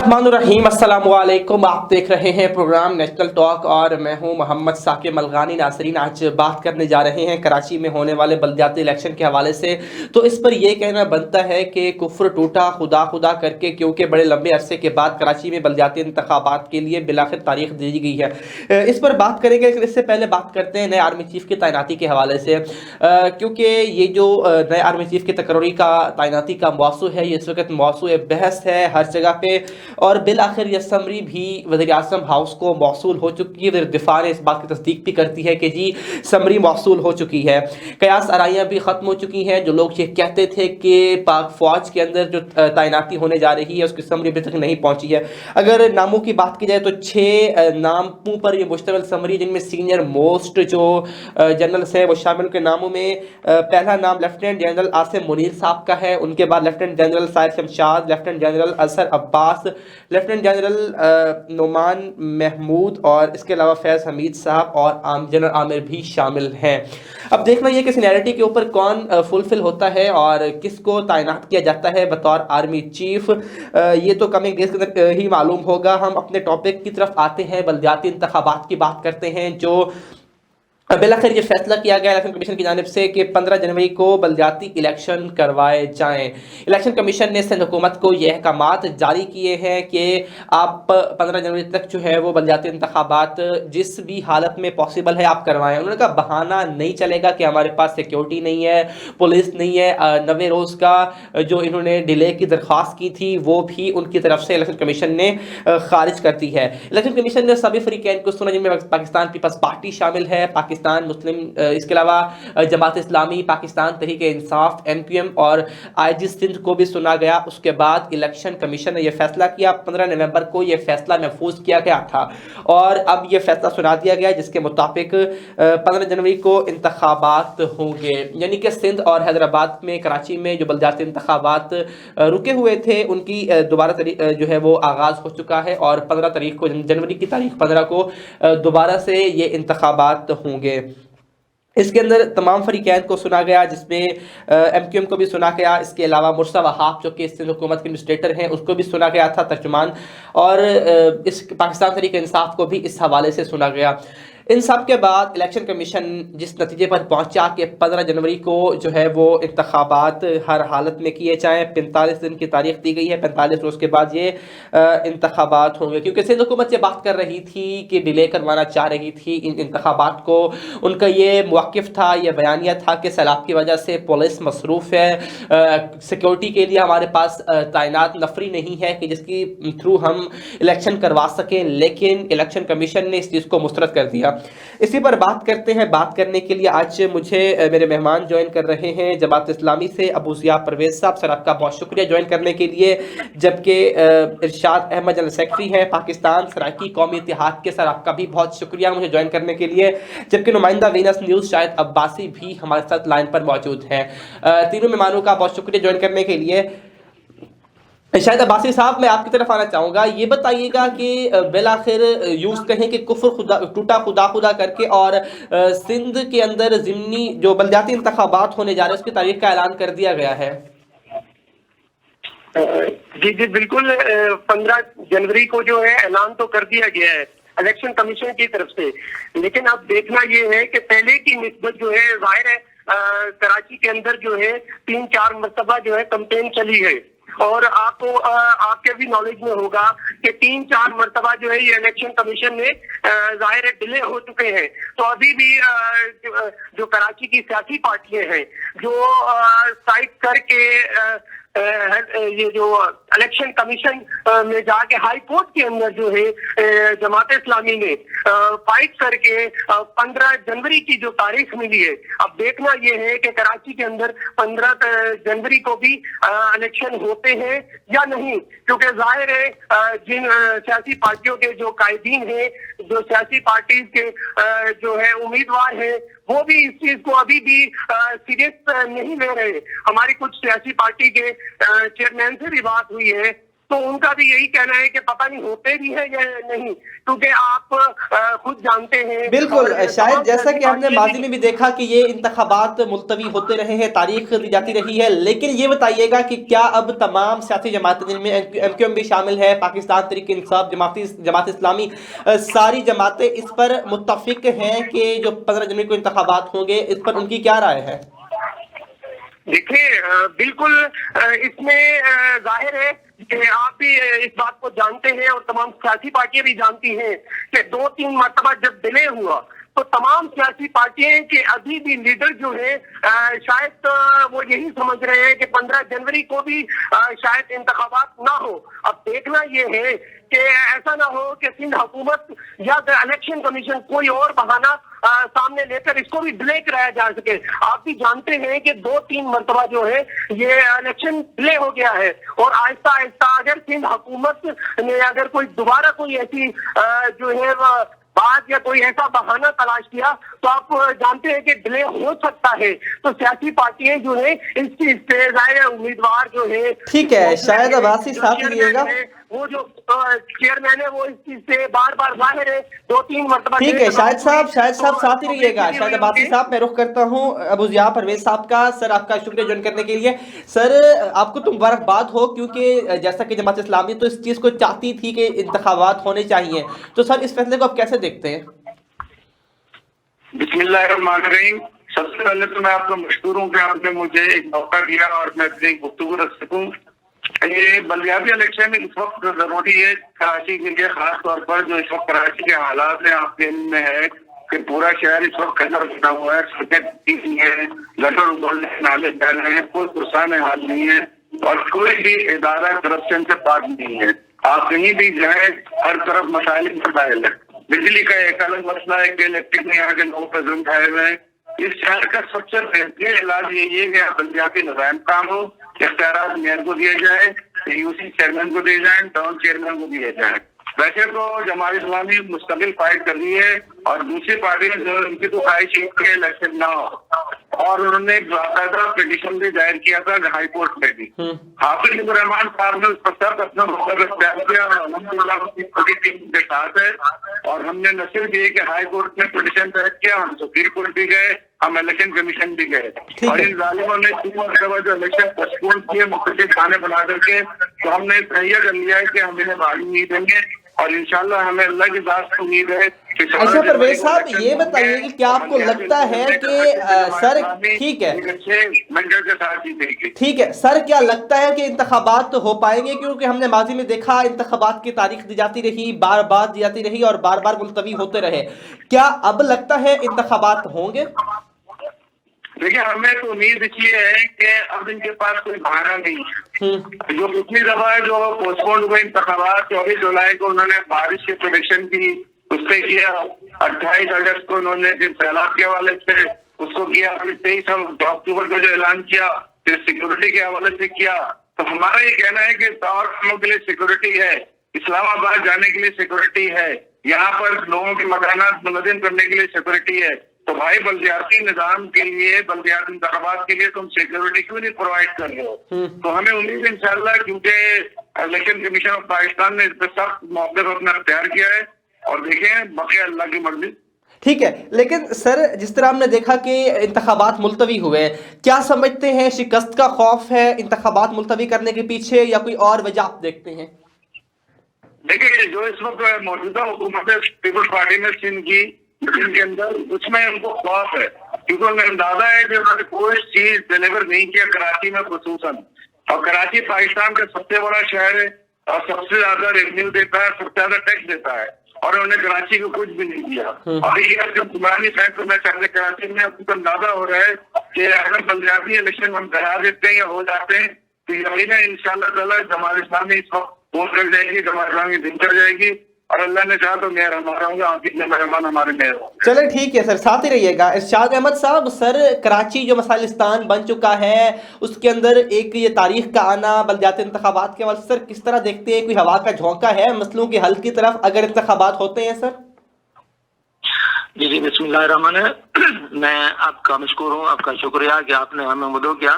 बिस्मिल्लाहिर्रहमानिर्रहीम। अस्सलाम वालेकुम। आप देख रहे हैं प्रोग्राम नेशनल टॉक और मैं हूं मोहम्मद साकिब मलगानी। नासरीन, आज बात करने जा रहे हैं कराची में होने वाले बल्दियाती इलेक्शन के हवाले से। तो इस पर यह कहना बनता है कि कुफ्र टूटा खुदा खुदा करके, क्योंकि बड़े लंबे अरसे के बाद कराची में बल्दियाती इंतखाबात के लिए बिलाखिर तारीख दी गई है। इस पर बात करेंगे, लेकिन इससे पहले बात करते हैं नए आर्मी चीफ की तैनाती के हवाले से, क्योंकि ये जो नए आर्मी चीफ की तकर्री का तैनाती का मौसू है, ये इस वक्त मौसू बहस है हर जगह पे। और बिल आखिर यह समरी भी वज़ीर आज़म हाउस को मौसूल हो चुकी है। वज़ीर दिफा ने इस बात की तस्दीक भी करती है कि जी समरी मौसूल हो चुकी है। कयास आराइयाँ भी ख़त्म हो चुकी हैं। जो लोग ये कहते थे कि पाक फ़ौज के अंदर जो तैनाती होने जा रही है उसकी समरी अभी तक नहीं पहुँची है। अगर नामों की बात की जाए तो 6 नामों पर यह मुश्तमिल समरी, जिनमें सीनियर मोस्ट जो जनरल्स हैं वो शामिल। के नामों में पहला नाम लेफ्टिनेंट जनरल आसिम मुनीर साहब का है। उनके बाद lieutenant general Sahir Shamshad, lieutenant general असर अब्बास, लेफ्टिनेंट जनरल नुमान महमूद और इसके अलावा फैज़ हमीद साहब और जनरल आमिर भी शामिल हैं। अब देखना यह कि सीनियरिटी के ऊपर कौन फुलफिल होता है और किसको तैनात किया जाता है बतौर आर्मी चीफ, ये तो कमिंग डेज के अंदर ही मालूम होगा। हम अपने टॉपिक की तरफ आते हैं, बल्दियाती इंतखाबात की बात करते हैं। जो बिलाखिर ये फैसला किया गया इलेक्शन कमीशन की जानिब से कि 15 जनवरी को बल्दियाती इलेक्शन करवाए जाएं। इलेक्शन कमीशन ने सिंध हुकूमत को यह अहकामात जारी किए हैं कि आप 15 जनवरी तक जो है वो बल्दियाती इंतखाबात जिस भी हालत में पॉसिबल है आप करवाएं। उन्होंने कहा बहाना नहीं चलेगा कि हमारे पास सिक्योरिटी नहीं है, पुलिस नहीं है। 90 रोज़ का जो इन्होंने डिले की दरख्वास्त की थी वो भी उनकी तरफ से इलेक्शन कमीशन ने खारिज कर दी है। इलेक्शन कमीशन ने सभी फ्रीकैन को सुना, जिनमें पाकिस्तान पीपल्स पार्टी शामिल है, पाकिस्तान मुस्लिम, इसके अलावा जमात इस्लामी, पाकिस्तान तहरीक इंसाफ, MQM और IG सिंध को भी सुना गया। उसके बाद इलेक्शन कमीशन ने यह फैसला किया। 15 नवंबर को यह फैसला महफूज किया गया था और अब यह फैसला सुना दिया गया जिसके मुताबिक 15 जनवरी को इंतखाबात होंगे। यानी कि सिंध और हैदराबाद में, कराची में जो बल्दियाती इंतखाबात रुके हुए थे उनकी दोबारा जो है वो आगाज़ हो चुका है और 15 तारीख को, जनवरी की तारीख 15 को दोबारा से ये इंतखाबात होंगे। इसके अंदर तमाम फरीकैन को सुना गया, जिसमें MQM को भी सुना गया। इसके अलावा मुर्सा वहाब जो कि सिंध हुकूमत के एडमिनिस्ट्रेटर हैं उसको भी सुना गया था, तर्जुमान, और इस पाकिस्तान तहरीक इंसाफ को भी इस हवाले से सुना गया। इन सब के बाद इलेक्शन कमीशन जिस नतीजे पर पहुंचा कि 15 जनवरी को जो है वो इंतखाबात हर हालत में किए जाएँ। 45 दिन की तारीख दी गई है, 45 रोज़ के बाद ये इंतखाबात होंगे, क्योंकि सिंध हुकूमत से बात कर रही थी कि डिले करवाना चाह रही थी इन इंतखाबात को। उनका ये मौक़िफ़ था, ये बयानिया था कि सैलाब की वजह से पुलिस मसरूफ़ है, सिक्योरिटी के लिए हमारे पास तैनात नफरी नहीं है कि जिसकी थ्रू हम इलेक्शन करवा सकें। लेकिन इलेक्शन कमीशन ने इस चीज़ को मुस्तरद कर दिया। इसी पर बात करते हैं। बात करने के लिए आज मुझे मेरे मेहमान ज्वाइन कर रहे हैं जमात इस्लामी से अबू ज़िया परवेज़ साहब, सर आपका बहुत शुक्रिया ज्वाइन करने के लिए। जबकि इरशाद अहमद जनरल सेक्रेटरी हैं पाकिस्तान सराइकी कौमी इत्तेहाद के, सर आपका भी बहुत शुक्रिया मुझे ज्वाइन करने के लिए। जबकि नुमाइंदा वीनस न्यूज़ शाहिद अब्बासी भी हमारे साथ लाइन पर मौजूद हैं। तीनों मेहमानों का बहुत शुक्रिया ज्वाइन करने के लिए। शाहिद अब्बासी साहब, मैं आपकी तरफ आना चाहूँगा। ये बताइएगा कि बिलाखिर यूज़ कहें कि कुफ्र खुदा टूटा खुदा खुदा करके और सिंध के अंदर ज़िमनी जो बल्दियाती इंतखाबात होने जा रहे हैं उसकी तारीख का ऐलान कर दिया गया है। जी जी बिल्कुल, 15 जनवरी को जो है ऐलान तो कर दिया गया है इलेक्शन कमीशन की तरफ से। लेकिन अब देखना ये है कि पहले की निस्बत जो है जाहिर है कराची के अंदर जो है 3-4 मरतबा जो है कैंपेन चली है और आपको आपके भी नॉलेज में होगा कि 3-4 मरतबा जो है ये इलेक्शन कमीशन में जाहिर डिले हो चुके हैं। तो अभी भी जो कराची की सियासी पार्टियां हैं जो साइड करके ये जो इलेक्शन कमीशन में जाके हाई कोर्ट के अंदर जो है जमात इस्लामी ने फाइट करके 15 जनवरी की जो तारीख मिली है। अब देखना ये है कि कराची के अंदर 15 जनवरी को भी इलेक्शन होते हैं या नहीं, क्योंकि जाहिर है जिन सियासी पार्टियों के जो कायदीन हैं, जो सियासी पार्टी के जो है उम्मीदवार हैं, वो भी इस चीज को अभी भी सीरियस नहीं ले रहे। हमारी कुछ सियासी पार्टी के चेयरमैन से भी बात हुई है तो उनका भी यही कहना है कि पता नहीं होते भी है या नहीं, क्योंकि आप खुद जानते हैं। बिल्कुल, और शायद जैसा कि हमने पार्टियां माजी में भी देखा कि ये इंतखाबात मुलतवी होते रहे हैं, तारीख दी जाती रही है, लेकिन ये बताइएगा कि क्या अब तमाम सियासी जमातें, जिनमें MQM भी शामिल है, पाकिस्तान तहरीक इंसाफ, जमात इस्लामी, सारी जमातें इस पर मुत्तफिक हैं कि जो 15 जनवरी को इंतखाबात होंगे, इस पर उनकी क्या राय है? देखिए, बिल्कुल इसमें जाहिर है कि आप भी इस बात को जानते हैं और तमाम सियासी पार्टियां भी जानती हैं कि 2-3 मरतबा जब डिले हुआ तो तमाम सियासी पार्टियां के अभी भी लीडर जो है शायद वो यही समझ रहे हैं कि 15 जनवरी को भी शायद इंतखाबात ना हो। अब देखना ये है कि ऐसा ना हो कि सिंध हुकूमत या इलेक्शन कमीशन कोई और बहाना सामने लेकर इसको भी डिले कराया जा सके। आप भी जानते हैं कि 2-3 मरतबा जो है ये इलेक्शन डिले हो गया है और आहिस्ता आहिस्ता अगर सिंध हुकूमत ने अगर कोई दोबारा कोई ऐसी जो है बात या कोई ऐसा बहाना तलाश किया तो आप जानते हैं कि डिले हो सकता है। तो सियासी पार्टियां जो है इस चीज से जाहिर है उम्मीदवार जो है, ठीक है, शायद अब्बासी साथ ही रहिएगा। वो जो चेयरमैन है वो इस चीज से बार बार जाहिर है 2-3 मरतबा। ठीक है, शाहिद साहब साथ ही रहिएगा। शायद अब्बासी साहब, मैं रुख करता हूँ अबू ज़िया परवेज साहब का। सर, आपका शुक्रिया ज्वाइन करने के लिए। सर, आपको तो मुबारकबाद हो, क्योंकि जैसा कि जमात इस्लामी तो इस चीज़ को चाहती थी कि इंतखाबात होने चाहिए, तो सर इस फैसले को आप कैसे देखते हैं? बिस्मिल्लाहिर्रहमानिर्रहीम। सबसे पहले तो मैं आपका मशकूर हूँ कि आपने मुझे एक मौका दिया और मैं अपनी गुफ्तगू रख सकूँ। ये बल्दियाती इलेक्शन इस वक्त जरूरी है कराची के लिए, खास तौर पर जो इस वक्त कराची के हालात है आपके में है कि पूरा शहर इस वक्त खतर बना हुआ है, सड़कें है, गटर उबलने नाले बह रहे हैं, कोई पुरसान हाल नहीं है और कोई भी इदारा करप्शन से पाक नहीं है। आप कहीं भी जाए हर तरफ मसाइल मसाइल है। बिजली का एक अलग मसला है कि इलेक्ट्रिक में यहाँ के लोग कदम उठाए हुए हैं। इस शहर का सबसे बेहतरीन इलाज यही है कि बल्दियाती निज़ाम काम हो, इख्तियारात मेयर को दिए जाए, यूसी चेयरमैन को दिए जाए, टाउन चेयरमैन को दिए जाए। वैसे तो जमात इस्लामी मुस्तकिल फाइट कर रही है और दूसरी पार्टी ने जो उनकी तो ख्वाहिश है इलेक्शन ना हो, और उन्होंने बाकायदा पिटीशन भी दायर किया था हाई कोर्ट में भी। हाफिज इब्राहिम रहमान साहब ने उस पर सब अपना मौका इख्तियार किया और अल्हम्दुलिल्लाह उसकी पूरी टीम के साथ है। और हमने न सिर्फ ये कि हाई कोर्ट में पिटीशन दायर किया, हम सुप्रीम कोर्ट भी गए, हम इलेक्शन कमीशन भी गए और इन जालिमों ने 3 मरतबा जो इलेक्शन पोस्टपोन किए मुख्तलिफ खाने बना करके, तो हमने तैयार कर लिया है कि हम इन्हें भागी नहीं देंगे और इंशाल्लाह हमें अल्लाह की जात से उम्मीद है। अच्छा परवेज साहब, ये बताइए कि क्या आपको लगता है कि सर, ठीक है के साथ जीतेगी? ठीक है सर, क्या लगता है कि इंतखाबात हो पाएंगे? क्योंकि हमने माजी में देखा इंतखाबात की तारीख दी जाती रही, बार बार दी जाती रही और बार बार मुलतवी होते रहे। क्या अब लगता है इंतखाबात होंगे? देखिए, हमें तो उम्मीद इसलिए है कि अब इनके पास कोई बहाना नहीं। जो पिछली दफा है जो पोस्टपोन हुए इंतखाबात 24 जुलाई को उन्होंने बारिश की प्रोडिक्शन की, उससे किया। 28 अगस्त को उन्होंने फिर सैलाब के हवाले से उसको किया, फिर 23 अक्टूबर को जो ऐलान किया, फिर सिक्योरिटी के हवाले से किया। तो हमारा ये कहना है कि और कामों के लिए सिक्योरिटी है, इस्लामाबाद जाने के लिए सिक्योरिटी है, यहाँ पर लोगों के मकानात मुनज़्ज़म करने के लिए सिक्योरिटी है। तो भाई बल्दियाती निजाम के लिए, बल्दियाती इंतखाबात के लिए तुम सिक्योरिटी क्यों नहीं प्रोवाइड कर रहे हो? तो हमें उम्मीद है इंशाल्लाह, क्योंकि इलेक्शन कमीशन ऑफ पाकिस्तान ने इस पर सख्त मौके पर अपना तैयार किया है और देखें बाकी अल्लाह की मर्जी। ठीक है, लेकिन सर जिस तरह हमने देखा कि इंतखाबात मुलतवी हुए, क्या समझते हैं शिकस्त का खौफ है इंतखाबात मुलतवी करने के पीछे, या कोई और वजह आप देखते हैं? देखिए, जो इस वक्त मौजूदा हुकूमत है पीपल्स पार्टी ने सिंध की, जिनके अंदर उसमें उनको खौफ है, क्योंकि उन्हें अंदाजा है कि उन्होंने कोई चीज डिलीवर नहीं किया कराची में खुसूसन। और कराची पाकिस्तान का सबसे बड़ा शहर है और सबसे ज्यादा रेवेन्यू देता है, सबसे ज्यादा टैक्स देता है, और उन्होंने कराची को कुछ भी नहीं किया। और ये पुरानी फैक्ट में चाहते कराची में आपको अंदाजा हो रहा है कि अगर बल्दियाती इलेक्शन हम करा देते हैं या हो जाते हैं तो यही इंशाल्लाह ताला जमात इस्लामी इस वक्त वोट कर जाएगी, जमात इस्लामी दिन कर जाएगी और अल्लाह ने चाहा तो मेयर हमारा होगा, आप कितने मेहमान हमारे मेयर होंगे। चले ठीक है सर, साथ ही रहिएगा। इरशाद अहमद साहब, सर कराची जो मसाइलिस्तान बन चुका है उसके अंदर एक ये तारीख का आना, बल्दियाती इंतखाबात के वजह, सर किस तरह देखते हैं? कोई हवा का झोंका है मसलों के हल की तरफ अगर इंतखाबात होते हैं सर? جی बिस्मिल्लाहिर्रहमानिर्रहीम। मैं आपका मशकूर हूँ, आपका शुक्रिया कि आपने हमें मदद किया।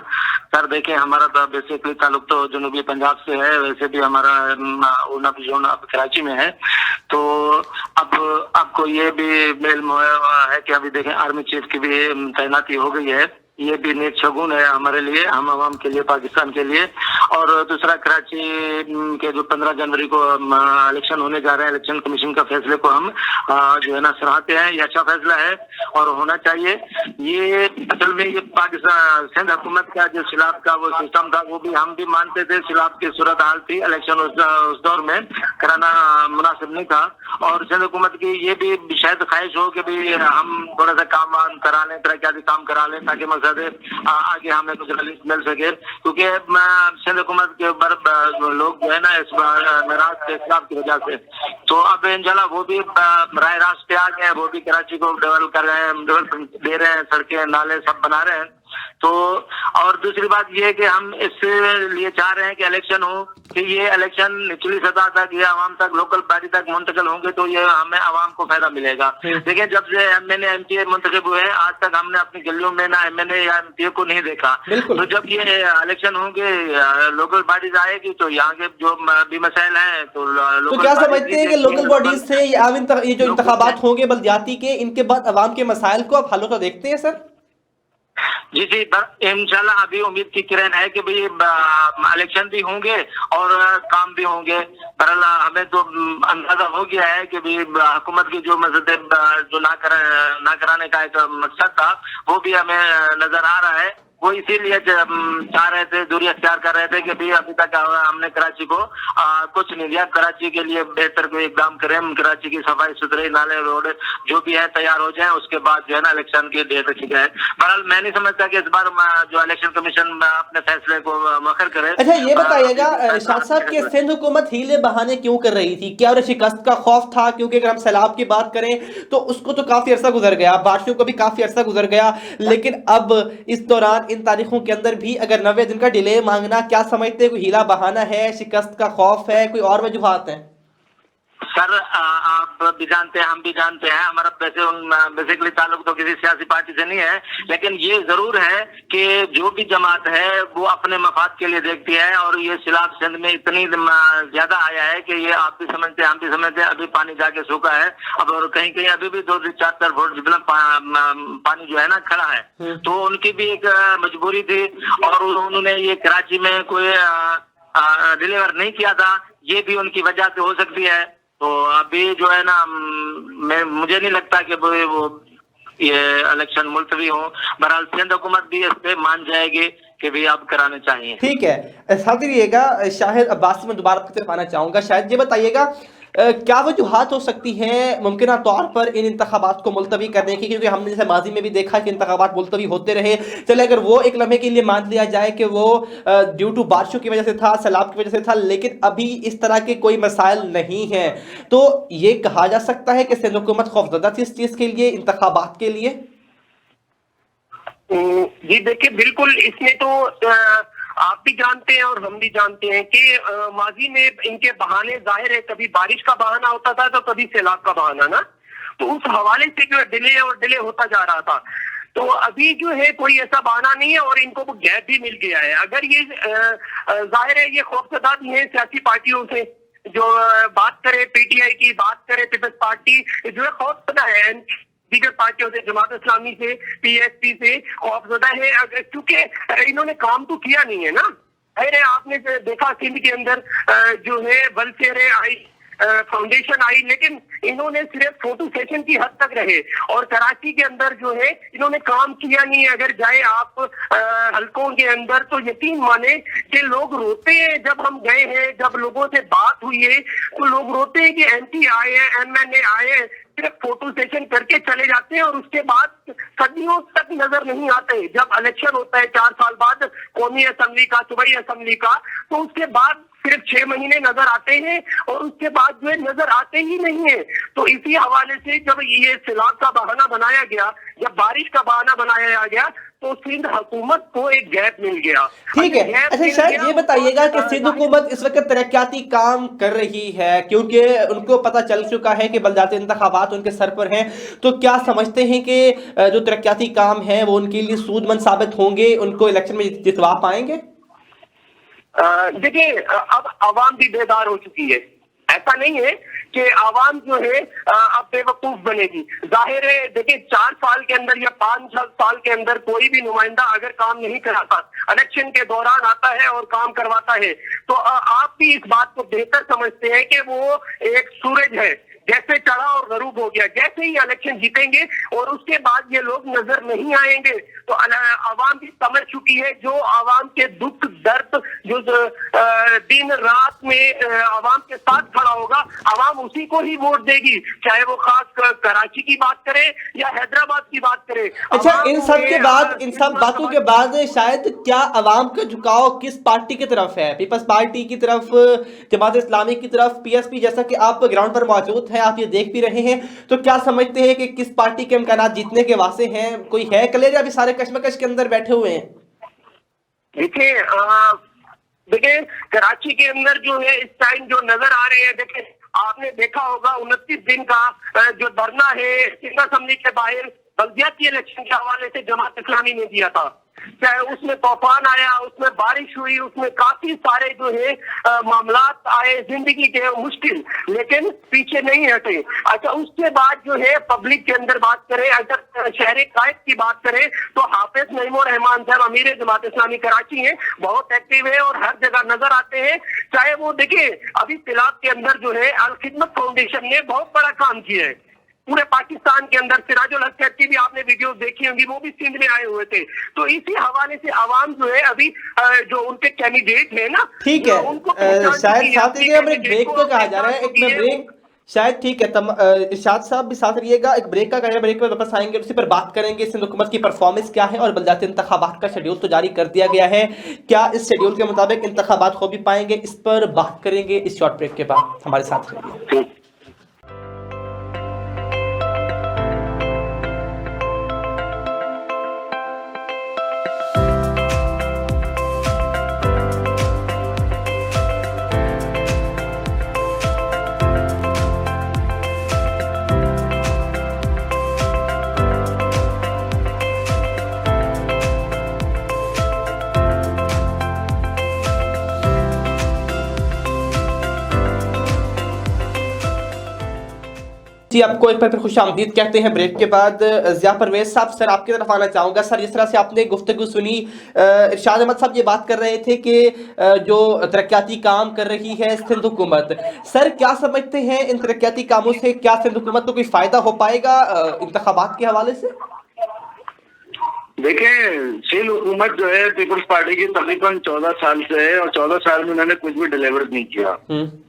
सर देखें, हमारा तो बेसिकली ताल्लुक तो जनूबी पंजाब से है, वैसे भी हमारा उन्नाव जोन अब कराची में है। तो अब आपको ये भी मेल है कि अभी देखें आर्मी चीफ की भी तैनाती हो गई है। ये भी नेक शगुन है हमारे लिए, हम आवाम के लिए, पाकिस्तान के लिए। और दूसरा, कराची के जो 15 जनवरी को इलेक्शन होने जा रहे हैं, इलेक्शन कमीशन का फैसले को हम जो है ना सराहते हैं। ये अच्छा फैसला है और होना चाहिए। ये असल में ये पाकिस्तान सिंध हुकूमत का जो सिलाब का वो सिस्टम था, वो भी हम भी मानते थे, सिलाब की सूरत हाल थी, इलेक्शन उस दौर में कराना मुनासिब नहीं था। और सिंध हुकूमत की ये भी शायद ख्वाहिश हो कि भी हम थोड़ा सा काम करा लें, तरक्याती काम करा लें, ताकि मकसद आगे हमें कुछ रिलीफ मिल सके। क्योंकि सिंध हुकूमत के ऊपर लोग जो है ना इस नाराज थे इस्लाम की वजह से। तो अब इंशाल्लाह वो भी राह रास्त पे आ गए हैं, वो भी कराची को डेवलप कर रहे हैं, डेवलप दे रहे हैं, सड़कें नाले सब बना रहे हैं। तो और दूसरी बात ये है कि हम इससे लिए चाह रहे हैं कि इलेक्शन हो, कि ये इलेक्शन निचली सतह तक या आवाम तक, लोकल बॉडी तक मुंतकिल होंगे तो ये हमें आवाम को फायदा मिलेगा। देखिए, जब से एमएनए एमपीए मुंतखब हुए हैं, आज तक हमने अपनी गलियों में ना एमएनए या एमपीए को नहीं देखा। तो जब ये इलेक्शन होंगे, लोकल बॉडीज आएगी, तो यहाँ के जो भी मसाइल हैं तो क्या समझते हैं कि लोकल बॉडीज से ये जो इंतखाबात होंगे बल्दियाती के, इनके बाद अवाम के मसाइल को आप हल होता देखते हैं सर? जी इंशाल्लाह अभी उम्मीद की किरण है कि भाई इलेक्शन भी होंगे और काम भी होंगे। पर हमें तो अंदाजा हो गया है कि भाई हुकूमत की जो मसले जो ना कराने का एक मकसद था, वो भी हमें नजर आ रहा है। वो इसीलिए चाह रहे थे, दूरी अख्तियार कर रहे थे कि भाई अभी तक हमने कराची को कुछ नहीं दिया, कराची के लिए बेहतर कोई इकदाम करें, कराची की सफाई सुथरी, नाले रोड जो भी है तैयार हो जाए, उसके बाद जो है ना इलेक्शन की डेट रखी जाए। बहरहाल मैं नहीं समझता कि इस बार जो इलेक्शन कमीशन अपने फैसले को मुअख्खर करे। अच्छा, ये बताइएगा शाह साहब कि सिंध हुकूमत हीले बहाने क्यों कर रही थी? क्या उन्हें शिकस्त का खौफ था? क्योंकि अगर हम सैलाब की बात करें तो उसको तो काफी अरसा गुजर गया, बारिशों को भी काफी अरसा गुजर गया, लेकिन अब इस दौरान इन तारीखों के अंदर भी अगर 90 दिन का डिले मांगना, क्या समझते हैं कोई हीला बहाना है, शिकस्त का खौफ है, कोई और वजूहात हैं? सर आप भी जानते हैं, हम भी जानते हैं, हमारा बेसिकली ताल्लुक तो किसी सियासी पार्टी से नहीं है, लेकिन ये जरूर है कि जो भी जमात है वो अपने मफाद के लिए देखती है। और ये सैलाब सिंध में इतनी ज्यादा आया है कि ये आप भी समझते हैं, हम भी समझते हैं, अभी पानी जाके सूखा है अब, और कहीं कहीं अभी भी 2 से 4 फुट जितना पानी जो है ना खड़ा है। तो उनकी भी एक मजबूरी थी और उन्होंने ये कराची में कोई डिलीवर नहीं किया था, ये भी उनकी वजह से हो सकती है। तो अभी जो है ना मुझे नहीं लगता कि वो ये इलेक्शन मुलतवी हो। बहरहाल सिंध हुकूमत भी इस पे मान जाएगी कि भी आप कराने चाहिए। ठीक है, साथ रहिएगा। शाहिद अब्बासी में दोबारा आपकी तरफ आना चाहूंगा। शायद ये बताइएगा क्या वजूहात हो सकती हैं मुमकिन तौर पर इन इंतखाबात को मुलतवी करने की? क्योंकि हमने जैसे माजी में भी देखा कि इंतखाबात मुलतवी होते रहे। चले अगर वो एक लम्हे के लिए मान लिया जाए कि वो ड्यू टू बारिशों की वजह से था, सैलाब की वजह से था, लेकिन अभी इस तरह के कोई मसाइल नहीं है, तो ये कहा जा सकता है कि सिंध हुकूमत खौफजदा थी इस चीज के लिए, इंतखाबात के लिए? जी देखिए, बिल्कुल इसमें तो आप भी जानते हैं और हम भी जानते हैं कि माजी में इनके बहाने जाहिर है, कभी बारिश का बहाना होता था तो कभी सैलाब का बहाना ना, तो उस हवाले से जो डिले होता जा रहा था। तो अभी जो है कोई ऐसा बहाना नहीं है और इनको गैप भी मिल गया है। अगर ये जाहिर है ये खौफजदा भी है सियासी पार्टियों से, जो बात करे पीटीआई की, बात करे पीपल्स पार्टी, जो है खौफजदा है दीगर पार्टियों से, जमात इस्लामी से, पीएसपी से खौफजदा है, क्योंकि इन्होंने काम तो किया नहीं है ना। अरे आपने देखा सिंध के अंदर जो है वेलफेयर आई, फाउंडेशन आई, लेकिन इन्होंने सिर्फ फोटो सेशन की हद तक रहे और कराची के अंदर जो है इन्होंने काम किया नहीं है। अगर जाए आप हलकों के अंदर तो यकीन माने कि लोग रोते हैं। जब हम गए हैं, जब लोगों से बात हुई है तो लोग रोते हैं कि एमपी आए हैं, एमएनए आए हैं, सिर्फ फोटो सेशन करके चले जाते हैं और उसके बाद सदियों तक नजर नहीं आते। जब इलेक्शन होता है 4 साल बाद कौमी असेंबली का, सूबाई असेंबली का, तो उसके बाद सिर्फ 6 महीने नजर आते हैं और उसके बाद जो है नजर आते ही नहीं है। तो इसी हवाले से जब ये सैलाब का बहाना बनाया गया, जब बारिश का बहाना बनाया गया, तो सिंध हुकूमत को एक गैप मिल गया। ठीक है। अच्छा शायद ये बताइएगा कि सिंध हुकूमत इस वक्त तरक्याती काम कर रही है, क्योंकि उनको पता चल चुका है कि बलदियाती इंतखाबात उनके सर पर हैं, तो क्या समझते हैं कि जो तरक्याती काम है वो उनके लिए सूदमंद साबित होंगे, उनको इलेक्शन में जितवा पाएंगे? देखिए, अब आवाम भी बेदार हो चुकी है। ऐसा नहीं है कि आवाम जो है अब बेवकूफ बनेगी। जाहिर है, देखिए 4 साल के अंदर या 5 साल के अंदर कोई भी नुमाइंदा अगर काम नहीं कराता, इलेक्शन के दौरान आता है और काम करवाता है, तो आप भी इस बात को बेहतर समझते हैं कि वो एक सूरज है, जैसे चढ़ा और गरूब हो गया। जैसे ही इलेक्शन जीतेंगे और उसके बाद ये लोग नजर नहीं आएंगे, तो आवाम भी समझ चुकी है। जो आवाम के दुख दर्द जो दिन रात में आवाम के साथ खड़ा होगा, आवाम उसी को ही वोट देगी, चाहे वो खास कराची की बात करे या हैदराबाद की बात करे। अच्छा, इन सब के बाद, इन सब बातों के बाद शायद क्या आवाम का झुकाव किस पार्टी की तरफ है? पीपल्स पार्टी की तरफ, जमात इस्लामी की तरफ, पीएसपी? जैसा कि आप ग्राउंड पर मौजूद हैं, आप ये देख भी रहे हैं, तो क्या समझते हैं कि किस पार्टी के इम्कानात जीतने के वास्ते हैं? कोई है क्लियर या अभी सारे कश्मकश के अंदर बैठे हुए हैं? देखिए कराची के अंदर जो है इस टाइम जो नजर आ रहे हैं, देखिए आपने देखा होगा 29 दिन का जो धरना है सिंध असेंबली के बाहर बल्दियाती इलेक्शन के हवाले से जमात इस्लामी ने दिया था। चाहे उसमें तूफान आया, उसमें बारिश हुई, उसमें काफी सारे जो है मामलात आए जिंदगी के मुश्किल, लेकिन पीछे नहीं हटे। अच्छा, उसके बाद जो है पब्लिक के अंदर बात करें, अगर शहर कायद की बात करें, तो हाफिज नईमुर रहमान साहब अमीर जमात इस्लामी कराची हैं, बहुत एक्टिव है और हर जगह नजर आते हैं। चाहे वो देखिए अभी तिलाब के अंदर जो है अल खिदमत फाउंडेशन ने बहुत बड़ा काम किया है पूरे पाकिस्तान के अंदर। सिराजुल हक साहब की भी आपने वीडियो देखी होंगी, वो भी सिंध में आए हुए थे। तो इसी हवाले से आवाम जो है अभी जो उनके कैंडिडेट है ना, ठीक है, शायद साथ ही ब्रेक को कहा जा रहा है, एक में ब्रेक शायद, ठीक है। इरशाद साहब भी साथ रहिएगा, एक ब्रेक का करें, ब्रेक में वापस आएंगे, उसी पर बात करेंगे सिंध हुकूमत की परफॉर्मेंस क्या है और बल्दियाती इंतखाबात का शेड्यूल तो जारी कर दिया गया है, क्या इस शेड्यूल के मुताबिक इंतखाबात हो भी पाएंगे, इस पर बात करेंगे इस शॉर्ट ब्रेक के बाद। हमारे साथ रहिए। जी, आपको एक बार फिर खुश आमदीद कहते हैं ब्रेक के बाद। ज़िया परवेज साहब, सर आपकी तरफ आना चाहूँगा। सर, जिस तरह से आपने गुफ्तगू सुनी, इरशाद अहमद साहब ये बात कर रहे थे कि जो तरक्याती काम कर रही है सिंध हुकूमत, सर क्या समझते हैं इन तरक्याती कामों से क्या सिंध हुकूमत को कोई फ़ायदा हो पाएगा इंतखाबात के हवाले से? देखें, सिंध हुकूमत जो है पीपल्स पार्टी की तकरीबन 14 साल से है और 14 साल में उन्होंने कुछ भी डिलीवर नहीं किया।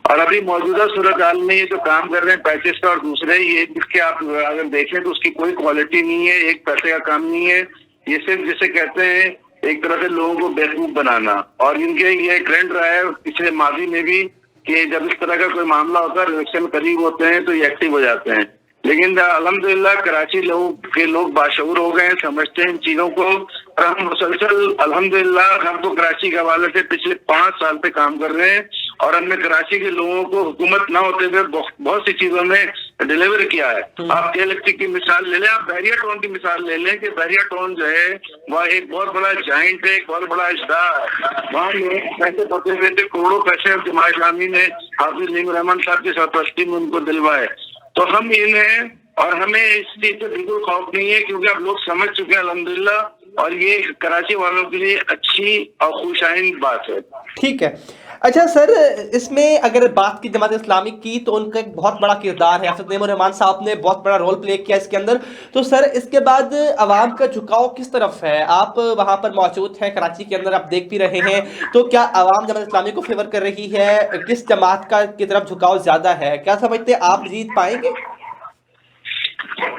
और अभी मौजूदा सूरत हाल में ये जो काम कर रहे हैं पैकेज का और दूसरे ये जिसके आप अगर देखें तो उसकी कोई क्वालिटी नहीं है, एक पैसे का काम नहीं है। ये सिर्फ जिसे कहते हैं एक तरह से लोगों को बेवकूफ बनाना। और इनके ये ट्रेंड रहा है पिछले माजी में भी कि जब इस तरह का कोई मामला होता है, इलेक्शन करीब होते हैं तो ये एक्टिव हो जाते हैं। लेकिन अल्हम्दुलिल्लाह कराची के लोग बाशऊर हो गए हैं, समझते हैं इन चीजों को। और हम मुसलसल अल्हम्दुलिल्लाह हम तो कराची के हवाले से पिछले 5 साल पे काम कर रहे हैं और हमने कराची के लोगों को हुकूमत ना होते हुए बहुत सी चीजों में डिलीवर किया है। आप इलेक्ट्रिक की मिसाल ले लें, आप बहरिया टाउन की मिसाल ले लें कि बहरिया टाउन जो है वह एक बहुत बड़ा जाइंट है, एक बहुत बड़ा इस्ता है। वहाँ पैसे फंसे हुए थे, करोड़ों पैसे जमात इस्लामी ने हाफिज नईमुर रहमान साहब की सरपरस्ती में उनको दिलवाए। तो हम इन हैं और हमें इस चीज से बिल्कुल खौफ नहीं है क्योंकि अब लोग समझ चुके हैं अल्हम्दुलिल्लाह, और ये कराची वालों के लिए अच्छी और खुशाइन बात है। ठीक है। अच्छा सर, इसमें अगर बात की जमात इस्लामी की तो उनका एक बहुत बड़ा किरदार है, हाफिज नईमुर रहमान साहब ने बहुत बड़ा रोल प्ले किया इसके अंदर। तो सर इसके बाद आवाम का झुकाव किस तरफ है? आप वहाँ पर मौजूद हैं कराची के अंदर, आप देख भी रहे हैं, तो क्या आवाम जमात इस्लामी को फेवर कर रही है? किस जमात का की तरफ झुकाव ज्यादा है? क्या समझते हैं आप जीत पाएंगे?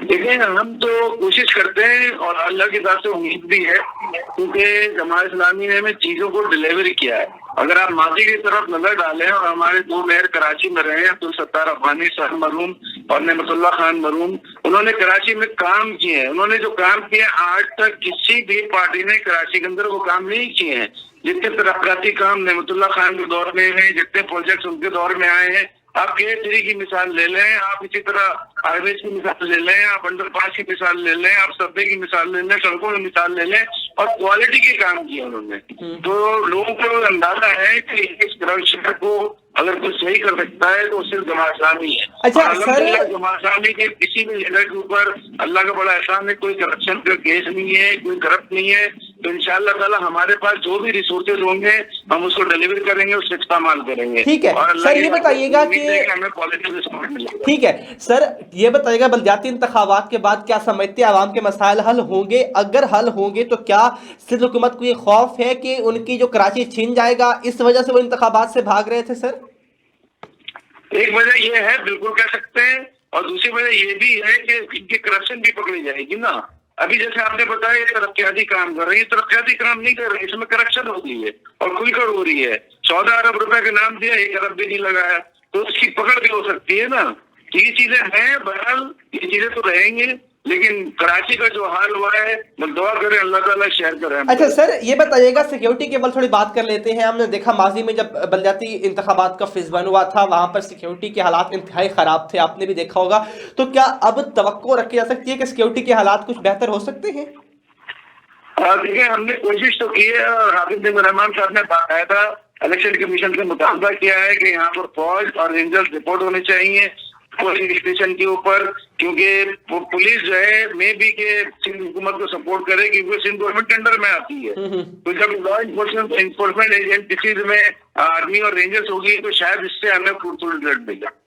देखिए, हम तो कोशिश करते हैं और अल्लाह की तरफ से उम्मीद भी है क्योंकि जमात इस्लामी ने हमें चीजों को डिलीवर किया है। अगर आप माजी की तरफ नजर डालें और हमारे 2 मेयर कराची में रहे, अब्दुल सत्तार अफगानी साहब मरहूम, اور نعمت اللہ خان مرحوم، انہوں نے کراچی میں کام کیے ہیں. انہوں نے جو کام کیے آج تک کسی بھی پارٹی نے کراچی کے اندر وہ کام نہیں کیے ہیں. جتنے ترقیاتی کام نعمت اللہ خان کے دور میں ہیں، جتنے پروجیکٹس ان کے دور میں آئے ہیں، آپ KA3 کی مثال لے لیں، آپ اسی طرح ہائی ویز کی مثال لے لیں، آپ انڈر پاس کی مثال لے لیں، آپ سبوے کی مثال لے لیں، سڑکوں کی مثال لے لیں، اور کوالٹی کے کام کیے انہوں نے. تو لوگوں کو اندازہ ہے کہ اس کرپشن کو اگر کوئی صحیح کر سکتا ہے تو صرف جماعت اسلامی ہے. اچھا الحمدللہ جماعت اسلامی کے کسی بھی لیڈر کے اوپر اللہ کا بڑا احسان ہے، کوئی کرپشن کا کیس نہیں ہے، کوئی کرپٹ نہیں ہے. تو انشاءاللہ تعالی ہمارے پاس جو بھی ریسورسز ہوں گے ہم اس کو ڈیلیور کریں گے، اس سے استعمال کریں گے. ٹھیک ہے سر، یہ بتائیے گا کہ ہمیں پالیٹکل رسپانس ملے گا. ٹھیک ہے سر، یہ بتائیے گا بلدیاتی انتخابات کے بعد کیا سمجھتے ہیں عوام کے مسائل حل ہوں گے؟ اگر حل ہوں گے تو کیا سندھ حکومت کو یہ خوف ہے کہ ان کی جو کراچی چھین جائے گا، اس وجہ سے وہ انتخابات سے بھاگ رہے تھے سر؟ ایک وجہ یہ ہے، بالکل کہہ سکتے ہیں، اور دوسری وجہ یہ بھی ہے کہ ان کی کرپشن بھی پکڑی جائے گی نا. ابھی جیسے آپ نے بتایا یہ ترقیاتی کام کر رہی ہے، ترقیاتی کام نہیں کر رہی، اس میں کرپشن ہو رہی ہے اور کھل کر ہو رہی ہے. 14 ارب روپے کا نام دیا، 1 ارب بھی نہیں لگایا، تو اس کی پکڑ بھی ہو سکتی ہے نا. یہ چیزیں ہیں، بہرحال یہ چیزیں تو رہیں گی، لیکن کراچی کا جو حال ہوا ہے دعا کریں اللہ تعالیٰ شہر کا رحم. اچھا سر، یہ بتائیے گا سیکیورٹی کے بل تھوڑی بات کر لیتے ہیں. ہم نے دیکھا ماضی میں جب بلدیاتی انتخابات کا فیز 1 ہوا تھا، وہاں پر سیکیورٹی کے حالات انتہائی خراب تھے، آپ نے بھی دیکھا ہوگا. تو کیا اب توقع رکھی جا سکتی ہے کہ سیکیورٹی کے حالات کچھ بہتر ہو سکتے ہیں؟ دیکھیں ہم نے کوشش تو کی ہے، اور حافظ بن رحمان صاحب نے باقاعدہ الیکشن کمیشن سے مطالبہ کیا ہے کہ یہاں پر فوج اور رینجرز رپورٹ ہونے چاہیے پولنگ اسٹیشن کے اوپر، کیونکہ پولیس جو ہے میں بھی کہ سندھ حکومت کو سپورٹ کرے، کیونکہ سندھ گورنمنٹ کے انڈر میں آتی ہے. تو جب لا انفورسمنٹ ایجنسیز میں آرمی اور رینجرز ہوگی تو شاید اس سے ہمیں فروٹفل رزلٹ ملے گا.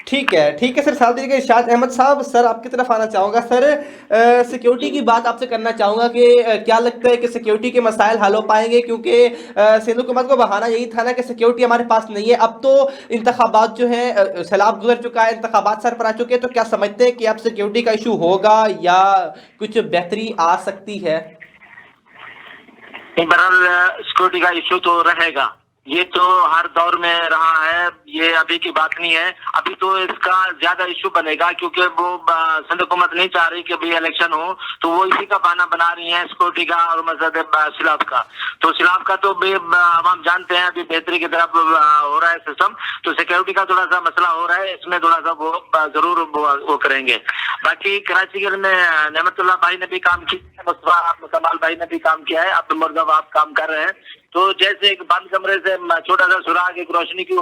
ٹھیک ہے سر. ساتھ دیجیے ارشاد احمد صاحب، سر آپ کی طرف آنا چاہوں گا. سر سیکیورٹی کی بات آپ سے کرنا چاہوں گا کہ کیا لگتا ہے کہ سیکیورٹی کے مسائل حل ہو پائیں گے؟ کیونکہ سندھ حکومت کو بہانہ یہی تھا نا کہ سیکیورٹی ہمارے پاس نہیں ہے. اب تو انتخابات جو ہیں، سیلاب گزر چکا ہے، انتخابات سر پر آ چکے ہیں، تو کیا سمجھتے ہیں کہ اب سیکیورٹی کا ایشو ہوگا یا کچھ بہتری آ سکتی ہے؟ بہرحال سیکورٹی کا ایشو تو رہے گا، یہ تو ہر دور میں رہا ہے، یہ ابھی کی بات نہیں ہے. ابھی تو اس کا زیادہ ایشو بنے گا کیونکہ وہ سندھ حکومت نہیں چاہ رہی کہ بھی الیکشن ہو، تو وہ اسی کا بہانہ بنا رہی ہیں سیکورٹی کا اور مزید سیلاب کا. تو سیلاب کا تو عوام جانتے ہیں ابھی بہتری کی طرف ہو رہا ہے سسٹم، تو سیکورٹی کا تھوڑا سا مسئلہ ہو رہا ہے، اس میں تھوڑا سا وہ ضرور وہ کریں گے. باقی کراچی میں نعمت اللہ بھائی نے بھی کام کیا، مصطفیٰ کمال بھائی نے بھی کام کیا ہے، عبد المرزا آپ کام کر رہے ہیں. تو جیسے ایک بند کمرے سے چھوٹا سا سراغ ایک روشنی کی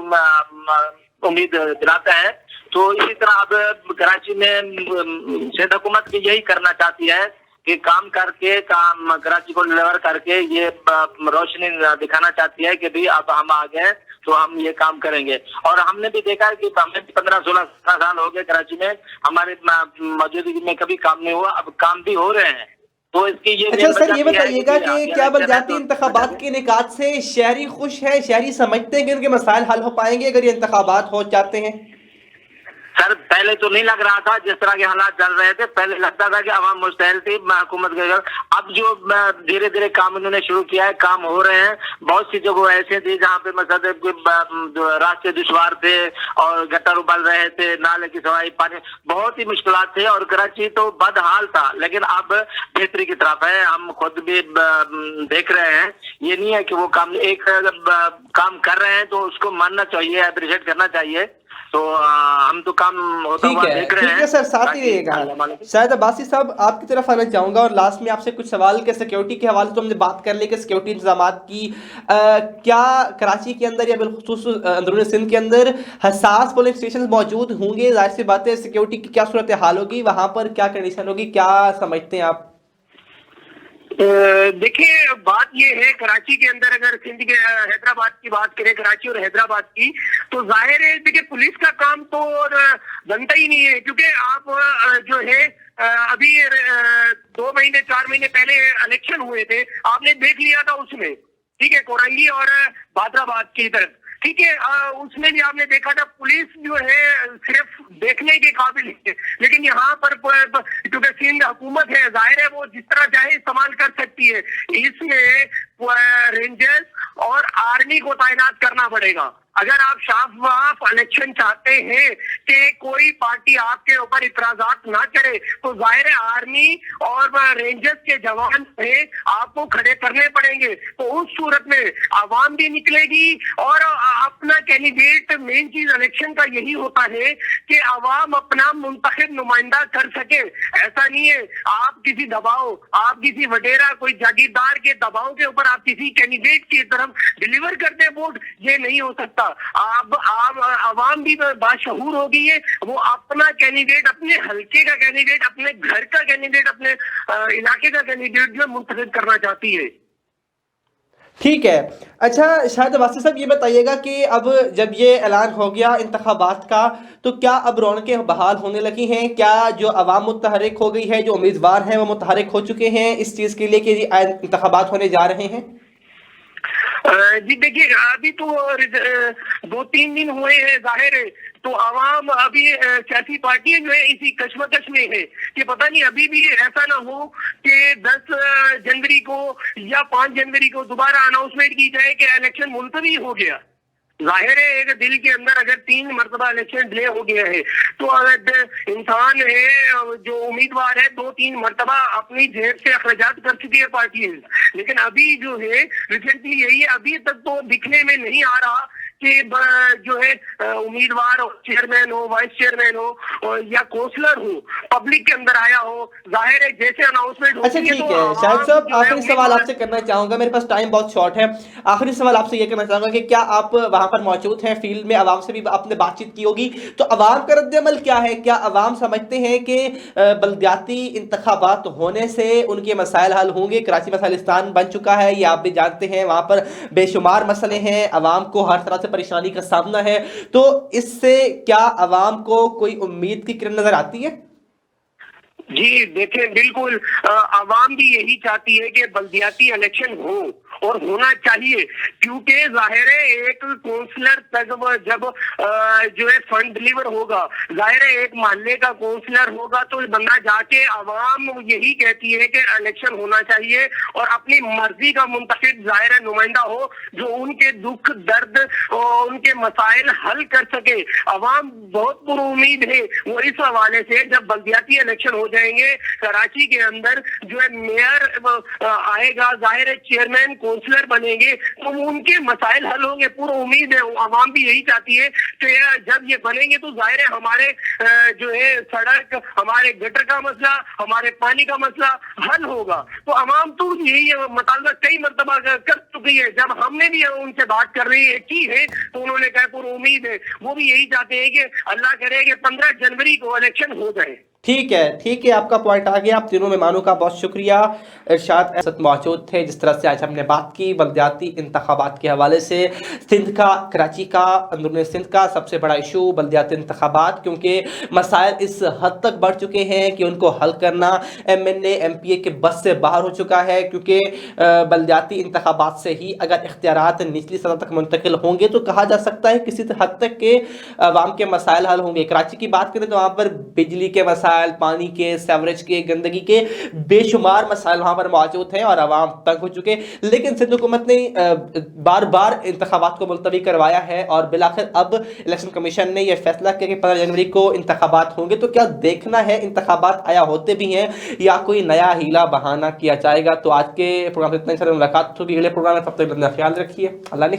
امید دلاتا ہے، تو اسی طرح اب کراچی میں سندھ حکومت بھی یہی کرنا چاہتی ہے کہ کام کر کے کراچی کو ڈلیور کر کے یہ روشنی دکھانا چاہتی ہے کہ بھی اب ہم آ گئے تو ہم یہ کام کریں گے. اور ہم نے بھی دیکھا ہے کہ ہمیں 15-16 سال ہو گئے کراچی میں، ہمارے موجودگی میں کبھی کام نہیں ہوا، اب کام بھی ہو رہے ہیں. تو اس کی یہ اچھا سر، یہ بتائیے گا کہ کیا بلدیاتی انتخابات کے انعقاد سے شہری خوش ہیں؟ شہری سمجھتے ہیں کہ ان کے مسائل حل ہو پائیں گے اگر یہ انتخابات ہو جاتے ہیں؟ سر پہلے تو نہیں لگ رہا تھا، جس طرح کے حالات چل رہے تھے پہلے لگتا تھا کہ عوام مستحیل تھی حکومت کے گھر. اب جو دھیرے دھیرے کام انہوں نے شروع کیا ہے، کام ہو رہے ہیں. بہت سی جگہ ایسے تھی جہاں پہ مثلا راستے دشوار تھے اور گٹر ابل رہے تھے، نالے کی صفائی، پانی، بہت ہی مشکلات تھے اور کراچی تو بدحال تھا. لیکن اب بہتری کی طرف ہے، ہم خود بھی دیکھ رہے ہیں. یہ نہیں ہے کہ وہ کام کر رہے ہیں تو اس کو ماننا چاہیے، اپریشیٹ کرنا چاہیے. تو ہم تو کام ہوتا ہوا دیکھ رہے ہیں. ٹھیک ہے سر، ساتھ ہی رہیے گا. شاید عباسی صاحب آپ کی طرف آنا چاہوں گا اور لاسٹ میں آپ سے کچھ سوال کہ سیکیورٹی کے حوالے سے ہم نے بات کر لی کہ سیکیورٹی انتظامات کی کیا کراچی کے اندر یا بالخصوص اندرون سندھ کے اندر حساس پولنگ اسٹیشن موجود ہوں گے؟ ظاہر سی بات ہے سیکیورٹی کی کیا صورتحال ہوگی وہاں پر، کیا کنڈیشن ہوگی، کیا سمجھتے ہیں آپ؟ دیکھیے بات یہ ہے کراچی کے اندر اگر سندھ کے حیدرآباد کی بات کریں، کراچی اور حیدرآباد کی، تو ظاہر ہے دیکھیے پولیس کا کام تو بنتا ہی نہیں ہے، کیونکہ آپ جو ہے ابھی 2 مہینے 4 مہینے پہلے الیکشن ہوئے تھے، آپ نے دیکھ لیا تھا اس میں، ٹھیک ہے، کورنگی اور بادرآباد کی طرف، ٹھیک ہے، اس میں بھی آپ نے دیکھا تھا پولیس جو ہے صرف دیکھنے کے قابل ہے. لیکن یہاں پر کیونکہ سندھ حکومت ہے، ظاہر ہے وہ جس طرح چاہے استعمال کر سکتی ہے. اس میں رینجرز اور آرمی کو تعینات کرنا پڑے گا. अगर आप शफाफ इलेक्शन चाहते हैं कि कोई पार्टी आपके ऊपर इतराजात ना करे, तो जाहिर है आर्मी और रेंजर्स के जवान से आपको खड़े करने पड़ेंगे। तो उस सूरत में आवाम भी निकलेगी और अपना कैंडिडेट, मेन चीज इलेक्शन का यही होता है कि आवाम अपना मुंतखब नुमाइंदा कर सके। ऐसा नहीं है आप किसी दबाव, आप किसी वडेरा, कोई जागीरदार के दबाव के ऊपर आप किसी कैंडिडेट की तरफ डिलीवर करते हैं वोट, ये नहीं हो सकता। आप आवाम भी बाशऊर हो गई है, वो अपना कैंडिडेट, अपने हल्के का कैंडिडेट, अपने घर का कैंडिडेट, अपने इलाके का कैंडिडेट जो मुंतखब करना चाहती है। ठीक है। अच्छा शाहिद अब्बासी साहब, ये बताइएगा कि अब जब ये ऐलान हो गया इंतखाबात का, तो क्या अब रौनकें बहाल होने लगी हैं? क्या जो अवाम मुतहरिक हो गई है, जो उम्मीदवार हैं वो मुतहरिक हो चुके हैं इस चीज़ के लिए कि इंतखाबात होने जा रहे हैं? जी देखिए, अभी तो 2-3 दिन हुए हैं, जाहिर है तो आवाम अभी सियासी पार्टियां जो है इसी कश्मकश में है कि पता नहीं अभी भी ऐसा ना हो कि 10 जनवरी को या 5 जनवरी को दोबारा अनाउंसमेंट की जाए कि इलेक्शन मुलतवी हो गया। जाहिर है एक दिल के अंदर अगर 3 मरतबा इलेक्शन डिले हो गया है, तो अगर इंसान है जो उम्मीदवार है 2-3 मरतबा अपनी जेब से अखराजात कर चुकी है पार्टी, लेकिन अभी जो है रिसेंटली यही है, अभी तक तो दिखने में नहीं आ रहा कि जो है उम्मीदवार चेयरमैन हो, वाइस चेयरमैन हो या काउंसलर हो पब्लिक के अंदर आया हो। जाहिर है जैसे अनाउंसमेंट अच्छा ठीक है शाहिद साहब, आखिरी सवाल आपसे करना चाहूंगा, मेरे पास टाइम बहुत शॉर्ट है। आखिरी सवाल आपसे ये करना चाहूंगा कि क्या आप वहां पर मौजूद हैं, फील्ड में आवाम से भी आपने बातचीत की होगी, तो आवाम का रद्द-ए-अमल क्या है? क्या आवाम समझते हैं कि बल्दियाती इंतखाबात होने से उनके मसाइल हल होंगे? कराची मसाइलिस्तान बन चुका है, ये आप भी जानते हैं, वहां पर बेशुमार मसले हैं, आवाम को हर तरह से परेशानी का सामना है, तो इससे क्या आवाम को कोई उम्मीद की किरण नजर आती है? जी देखें, बिल्कुल आवाम भी यही चाहती है कि बल्दियाती इलेक्शन हो और होना चाहिए, क्योंकि जाहिर है एक काउंसलर तक जब जो है फंड डिलीवर होगा, जाहिर है एक मोहल्ले का काउंसलर होगा तो बंदा जाके आवाम यही कहती है कि इलेक्शन होना चाहिए और अपनी मर्जी का मुंतखब जाहिर है नुमाइंदा हो जो उनके दुख दर्द और उनके मसाइल हल कर सके। आवाम बहुत पुरुम्मीद है वो इस हवाले से, जब बल्दियाती इलेक्शन हो जाएंगे कराची के अंदर जो है मेयर आएगा, जाहिर है चेयरमैन काउंसलर बनेंगे, तो उनके मसाइल हल होंगे, पूरा उम्मीद है। आवाम भी यही चाहती है कि जब ये बनेंगे तो जाहिर है हमारे जो है सड़क, हमारे गटर का मसला, हमारे पानी का मसला हल होगा। तो आवाम तो यही मुतालबा कई मरतबा कर चुकी है, जब हमने भी उनसे बात कर रही है की है तो उन्होंने कहा पूरी उम्मीद है, वो भी यही चाहते हैं कि अल्लाह करे कि 15 जनवरी को इलेक्शन हो जाए। ठीक है, आपका पॉइंट आ गया। आप तीनों मेहमानों का बहुत शुक्रिया। इरशाद असद मौजूद थे। जिस तरह से आज हमने बात की बल्दियाती इंतखाबात के हवाले से, सिंध का, कराची का, अंदरूनी सिंध का सबसे बड़ा इशू बल्दियाती इंतखाबात, क्योंकि मसाइल इस हद तक बढ़ चुके हैं कि उनको हल करना MNA MPA के बस से बाहर हो चुका है, क्योंकि बल्दियाती इंतखाबात से ही अगर इख्तियारात निचली सतह तक मुंतकिल होंगे तो कहा जा सकता है किसी हद तक के अवाम के मसाइल हल होंगे। कराची की बात करें तो वहाँ पर बिजली के मसाइल, पानी के, सेवरेज के, गंदगी के बेशुमार मसाइल वहां पर मौजूद हैं और आवाम तंग हो चुके। लेकिन सिंध हुकूमत ने बार बार इंतखाबात को मुलतवी करवाया है और बिलाखिर अब इलेक्शन कमीशन ने यह फैसला किया कि 15 जनवरी को इंतखाबात होंगे। तो क्या देखना है इंतखाबात आया होते भी हैं या कोई नया हीला बहाना किया जाएगा। तो आज के प्रोग्राम से इतना ही, मुलाकात होगी अगले प्रोग्राम में, तब तक अपना ख्याल रखिए। अल्लाह ने